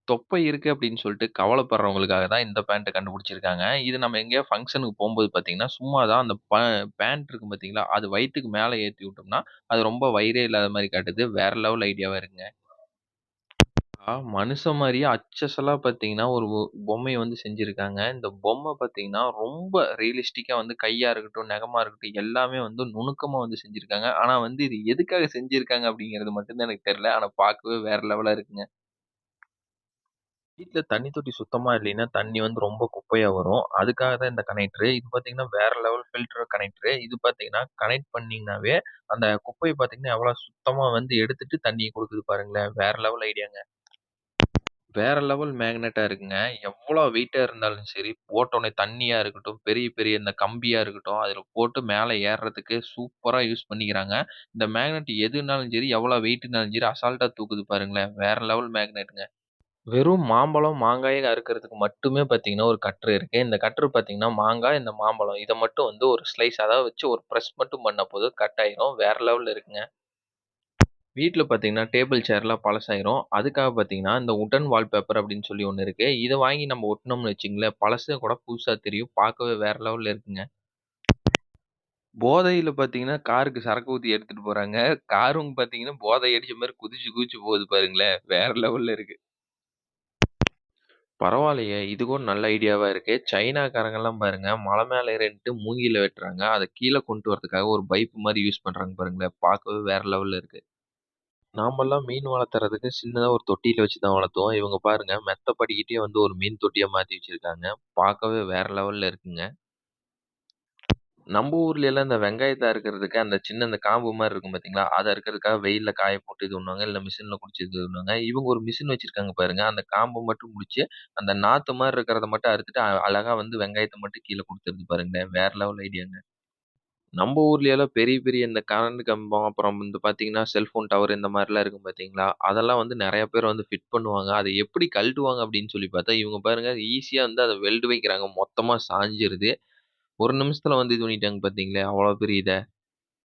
தொப்பை இருக்கு அப்படின்னு சொல்லிட்டு கவலைப்படுறவங்களுக்காக தான் இந்த பேண்ட்ட கண்டுபிடிச்சிருக்காங்க. இது நம்ம எங்கேயாவது ஃபங்ஷனுக்கு போம்போது பார்த்தீங்கன்னா, சும்மா தான் அந்த பேண்ட் இருக்கும் பார்த்தீங்களா, அது வயித்துக்கு மேல ஏத்தி விட்டோம்னா, அது ரொம்ப வயிறே இல்லாத மாரி காட்டுது. வேற லெவல் ஐடியாவா இருக்குங்க. மனுஷன் மாரியே அச்சசலா பார்த்தீங்கன்னா, ஒரு பொம்மைய வந்து செஞ்சிருக்காங்க. இந்த பொம்மை பார்த்தீங்கன்னா, ரொம்ப ரியலிஸ்டிக்கா வந்து கையா இருக்கட்டும், நகமா இருக்கட்டும் எல்லாமே வந்து நுணுக்கமா வந்து செஞ்சிருக்காங்க. ஆனா வந்து இது எதுக்காக செஞ்சிருக்காங்க அப்படிங்கிறது மட்டும் தான் எனக்கு தெரியல. ஆனா பார்க்கவே வேற லெவலா இருக்குங்க. வீட்ல தண்ணி தொட்டி சுத்தமா இல்லைன்னா, தண்ணி வந்து ரொம்ப குப்பையா வரும். அதுக்காக தான் இந்த கனெக்டரு. இது பார்த்தீங்கன்னா, வேற லெவல் ஃபில்டர் கனெக்டரு. இது பார்த்தீங்கன்னா, கனெக்ட் பண்ணீங்கன்னாவே, அந்த குப்பைய பார்த்தீங்கன்னா, எவ்வளோ சுத்தமா வந்து எடுத்துட்டு தண்ணிய குடுக்குது பாருங்களேன். வேற லெவல் ஐடியாங்க. வேற லெவல் மேக்னெட்டா இருக்குங்க. எவ்வளோ வெயிட்டா இருந்தாலும் சரி, போட்டோனே தண்ணியா இருக்கட்டும், பெரிய பெரிய இந்த கம்பியா இருக்கட்டும், அதில போட்டு மேல ஏறுறதுக்கு சூப்பரா யூஸ் பண்ணிக்கிறாங்க. இந்த மேக்னெட் எதுனாலும் சரி, எவ்வளோ வெயிட்னாலும் சரி, அசால்ட்டா தூக்குது பாருங்களேன். வேற லெவல் மேக்னெட்டுங்க. வெறும் மாம்பழம், மாங்காய அறுக்கிறதுக்கு மட்டுமே பார்த்தீங்கன்னா, ஒரு கட்ரு இருக்கு. இந்த கட்ரு பார்த்தீங்கன்னா, மாங்காய், இந்த மாம்பழம் இத மட்டும் வந்து ஒரு ஸ்லைஸ் அதாவது வச்சு ஒரு பிரஸ் மட்டும் பண்ணா போதும், கட் ஆயிரும். வேற லெவல்ல இருக்குங்க. வீட்ல பார்த்தீங்கன்னா, டேபிள் சேர்லாம் பழசாயிரும். அதுக்காக பார்த்தீங்கன்னா, இந்த வுட்டன் வால்பேப்பர் அப்படின்னு சொல்லி ஒண்ணு இருக்கு. இத வாங்கி நம்ம ஒட்டுனோம்னு வச்சுக்கங்களேன், பழசு கூட புதுசா தெரியும். பார்க்கவே வேற லெவல்ல இருக்குங்க. போதையில பார்த்தீங்கன்னா, காருக்கு சரக்கு ஊத்தி எடுத்துட்டு போறாங்க. காரும் பார்த்தீங்கன்னா, போதை அடிச்ச மாரி குதிச்சு குதிச்சு போகுது பாருங்களேன். வேற லெவல்ல இருக்கு. பரவாயில்லையே! இது கூட நல்ல ஐடியாவா இருக்கே! சைனாக்காரங்கலாம் பாருங்க, மலை மேல ஏறின்ட்டு மூங்கில வெட்டுறாங்க. அத கீழ கொண்டு வரதுக்காக ஒரு பைப் மாரி யூஸ் பண்றாங்க பாருங்களேன். பார்க்கவே வேற லெவல்ல இருக்கு. நாமெல்லாம் மீன் வளர்த்துறதுக்கு சின்னதா ஒரு தொட்டியில வச்சு தான் வளர்த்துவோம். இவங்க பாருங்க மெத்த படிக்கட்டயே வந்து ஒரு மீன் தொட்டியா மாத்தி வச்சிருக்காங்க. பார்க்கவே வேற லெவல்ல இருக்குங்க. நம்ப ஊர்ல எல்லாம் இந்த வெங்காயத்த அறுக்கிறதுக்கு அந்த சின்ன அந்த காம்பு மாரி இருக்கும் பார்த்தீங்களா? அத அறுக்கிறதுக்காக வெயில்ல காய போட்டு இது பண்ணுவாங்க. இல்ல மிஷின்ல புடிச்சு இது பண்ணுவாங்க. இவங்க ஒரு மிஷின் வச்சிருக்காங்க பாருங்க. அந்த காம்ப மட்டும் புடிச்சு, அந்த நாத்து மாரி இருக்கிறத மட்டும் அறுத்துட்டு, அழகா வந்து வெங்காயத்த மட்டும் கீழ குடுத்துருது பாருங்களேன். வேற லெவல் ஐடியாங்க. நம்ப ஊர்லயெல்லாம் பெரிய பெரிய இந்த கரண்ட் கம்பம், அப்புறம் வந்து பார்த்தீங்கன்னா, செல்ஃபோன் டவர் இந்த மாரிலாம் இருக்கும் பார்த்தீங்களா? அதெல்லாம் வந்து நெறைய பேர் வந்து ஃபிட் பண்ணுவாங்க. அத எப்படி கழட்டுவாங்க அப்படின்னு சொல்லி பார்த்தா, இவங்க பாருங்க ஈஸியா வந்து அத வெல்டு வைக்கிறாங்க. மொத்தமா சாஞ்சிருது. ஒரு நிமிஷத்துல வந்து இது பண்ணிட்டாங்க பார்த்தீங்களா? அவ்வளோ பெரிய இத.